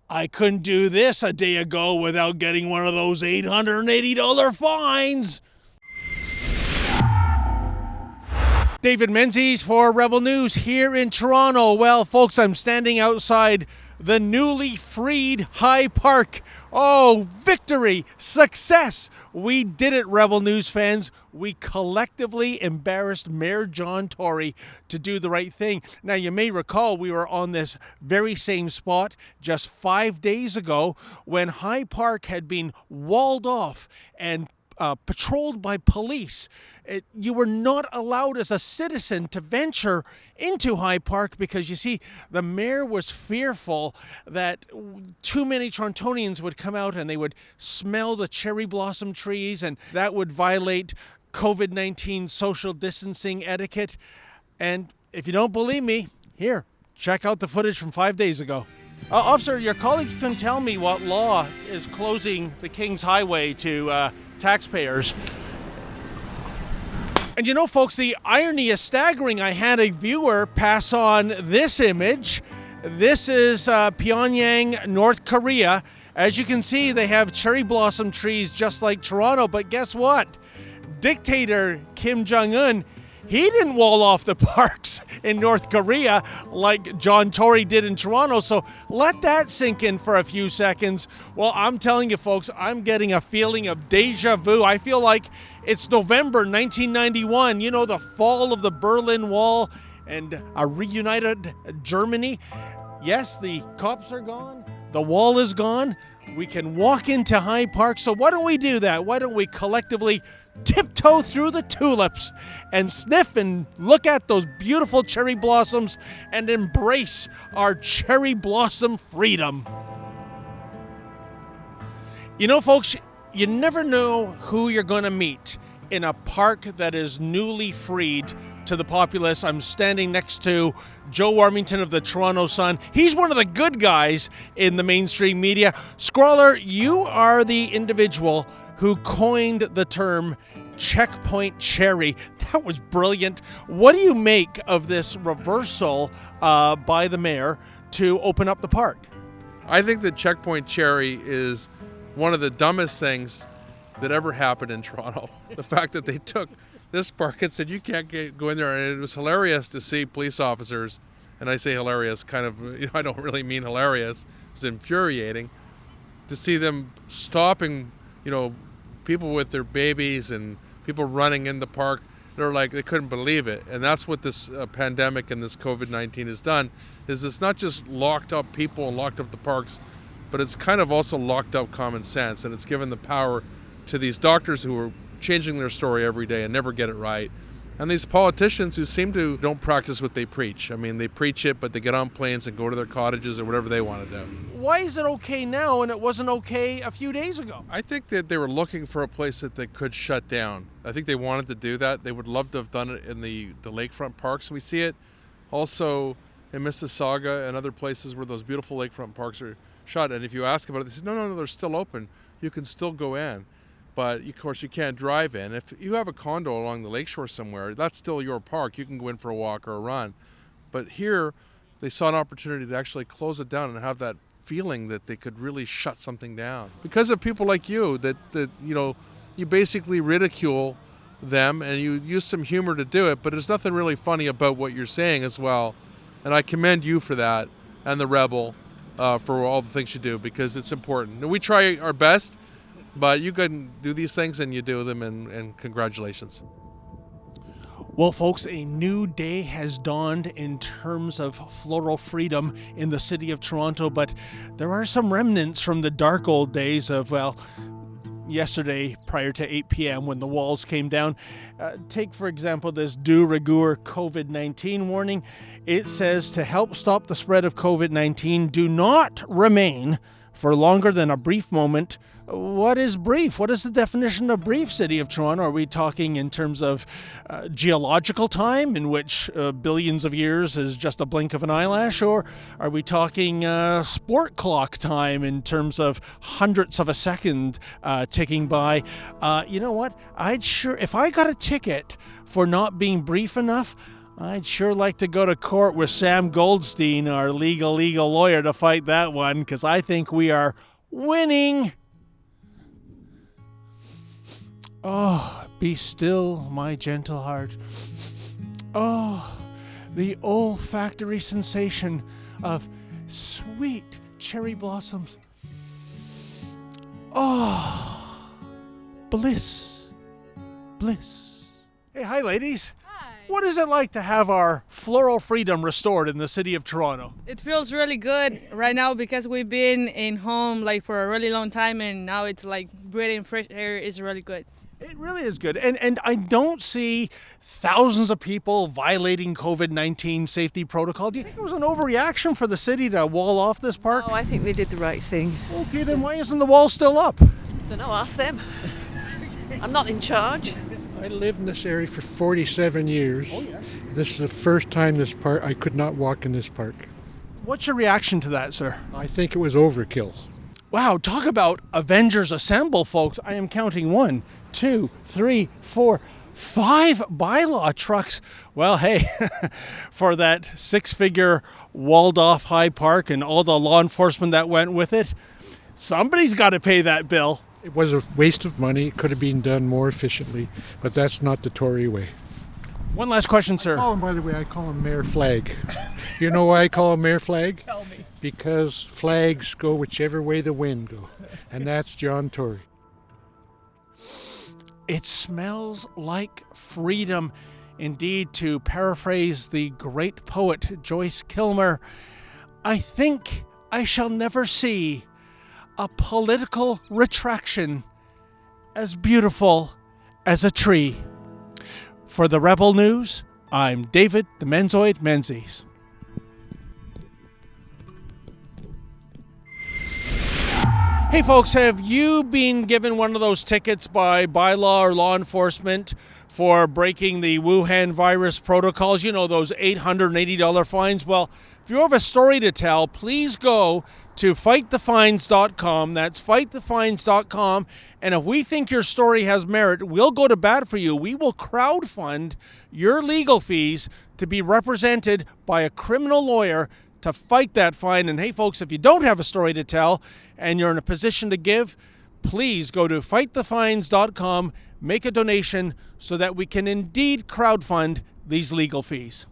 I couldn't do this a day ago without getting one of those $880 fines. David Menzies for Rebel News here in Toronto. Well, folks, I'm standing outside the newly freed High Park. Oh, victory, success. We did it, Rebel News fans. We collectively embarrassed Mayor John Tory to do the right thing. Now, you may recall we were on this very same spot just 5 days ago when High Park had been walled off and patrolled by police. You were not allowed as a citizen to venture into High Park because, you see, the mayor was fearful that too many Torontonians would come out and they would smell the cherry blossom trees, and that would violate COVID-19 social distancing etiquette. And if you don't believe me, here, check out the footage from 5 days ago. Officer, your colleagues can tell me what law is closing the King's Highway to taxpayers. And you know, folks, the irony is staggering. I had a viewer pass on this image. This is Pyongyang, North Korea. As you can see, they have cherry blossom trees just like Toronto, but guess what? Dictator Kim Jong-un, he didn't wall off the parks in North Korea like John Tory did in Toronto, so let that sink in for a few seconds. Well, I'm telling you, folks, I'm getting a feeling of deja vu. I feel like it's November 1991, you know, the fall of the Berlin Wall and a reunited Germany. Yes, the cops are gone, the wall is gone, we can walk into High Park, so why don't we do that? Why don't we collectively tiptoe through the tulips and sniff and look at those beautiful cherry blossoms and embrace our cherry blossom freedom. You know, folks, you never know who you're going to meet in a park that is newly freed to the populace. I'm standing next to Joe Warmington of the Toronto Sun. He's one of the good guys in the mainstream media. Scrawler, you are the individual who coined the term checkpoint cherry. That was brilliant. What do you make of this reversal by the mayor to open up the park? I think that checkpoint cherry is one of the dumbest things that ever happened in Toronto. The fact that they took this park and said you can't go in there, and it was hilarious to see police officers, and I say hilarious kind of, you know, I don't really mean hilarious, it was infuriating to see them stopping, you know, people with their babies and people running in the park. They're like, they couldn't believe it. And that's what this pandemic and this COVID-19 has done, is it's not just locked up people and locked up the parks, but it's kind of also locked up common sense, and it's given the power to these doctors who are changing their story every day and never get it right. And these politicians who seem to don't practice what they preach. I mean, they preach it, but they get on planes and go to their cottages or whatever they want to do. Why is it okay now and it wasn't okay a few days ago? I think that they were looking for a place that they could shut down. I think they wanted to do that. They would love to have done it in the lakefront parks. We see it also in Mississauga and other places where those beautiful lakefront parks are shut. And if you ask about it, they say, no, they're still open. You can still go in. But, of course, you can't drive in. If you have a condo along the lakeshore somewhere, that's still your park. You can go in for a walk or a run. But here, they saw an opportunity to actually close it down and have that feeling that they could really shut something down. Because of people like you, that you know, you basically ridicule them and you use some humor to do it, but there's nothing really funny about what you're saying as well. And I commend you for that, and the Rebel for all the things you do, because it's important. And we try our best. But you can do these things and you do them, and congratulations. Well, folks, a new day has dawned in terms of floral freedom in the city of Toronto, but there are some remnants from the dark old days of, well, yesterday prior to 8 p.m. when the walls came down. Take, for example, this de rigueur COVID-19 warning. It says to help stop the spread of COVID-19, do not remain for longer than a brief moment. What is brief? What is the definition of brief, City of Toronto? Are we talking in terms of geological time, in which billions of years is just a blink of an eyelash? Or are we talking sport clock time in terms of hundredths of a second ticking by? You know what? If I got a ticket for not being brief enough, I'd sure like to go to court with Sam Goldstein, our legal lawyer, to fight that one, because I think we are winning. Oh, be still, my gentle heart. Oh, the olfactory sensation of sweet cherry blossoms. Oh, bliss, bliss. Hey, hi, ladies. Hi. What is it like to have our floral freedom restored in the city of Toronto? It feels really good right now because we've been in home like for a really long time, and now it's like breathing fresh air is really good. It really is good. And I don't see thousands of people violating COVID-19 safety protocol. Do you think it was an overreaction for the city to wall off this park? Oh, I think they did the right thing. Okay, then why isn't the wall still up? Don't know, ask them. I'm not in charge. I lived in this area for 47 years. Oh, yes. This is the first time I could not walk in this park. What's your reaction to that, sir? I think it was overkill. Wow, talk about Avengers Assemble, folks. I am counting 1, 2, 3, 4, 5 bylaw trucks. Well, hey, for that 6-figure walled off High Park and all the law enforcement that went with it, somebody's got to pay that bill. It was a waste of money. It could have been done more efficiently, but that's not the Tory way. One last question, sir. Oh, and by the way, I call him Mayor Flag. You know why I call him Mayor Flag? Tell me. Because flags go whichever way the wind go, and that's John Tory. It smells like freedom. Indeed, to paraphrase the great poet Joyce Kilmer, I think I shall never see a political retraction as beautiful as a tree. For the Rebel News, I'm David the Menzoid Menzies. Hey folks, have you been given one of those tickets by bylaw or law enforcement for breaking the Wuhan virus protocols? You know, those $880 fines? Well, if you have a story to tell, please go to fightthefines.com. That's fightthefines.com. And if we think your story has merit, we'll go to bat for you. We will crowdfund your legal fees to be represented by a criminal lawyer to fight that fine. And hey folks, if you don't have a story to tell and you're in a position to give, please go to fightthefines.com, make a donation so that we can indeed crowdfund these legal fees.